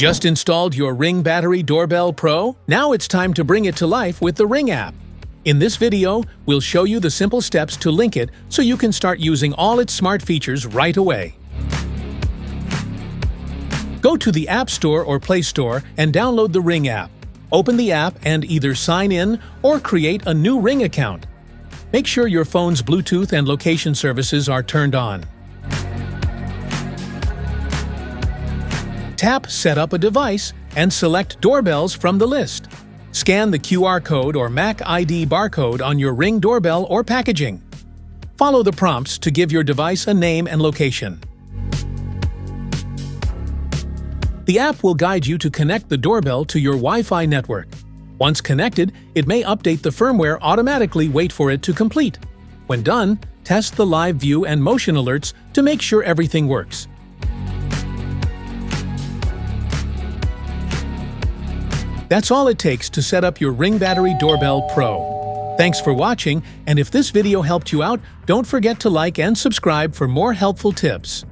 Just installed your Ring Battery Doorbell Pro? Now it's time to bring it to life with the Ring app. In this video, we'll show you the simple steps to link it so you can start using all its smart features right away. Go to the App Store or Play Store and download the Ring app. Open the app and either sign in or create a new Ring account. Make sure your phone's Bluetooth and location services are turned on. Tap Set up a device and select Doorbells from the list. Scan the QR code or Mac ID barcode on your Ring doorbell or packaging. Follow the prompts to give your device a name and location. The app will guide you to connect the doorbell to your Wi-Fi network. Once connected, it may update the firmware automatically. Wait for it to complete. When done, test the live view and motion alerts to make sure everything works. That's all it takes to set up your Ring Battery Doorbell Pro. Thanks for watching, and if this video helped you out, don't forget to like and subscribe for more helpful tips.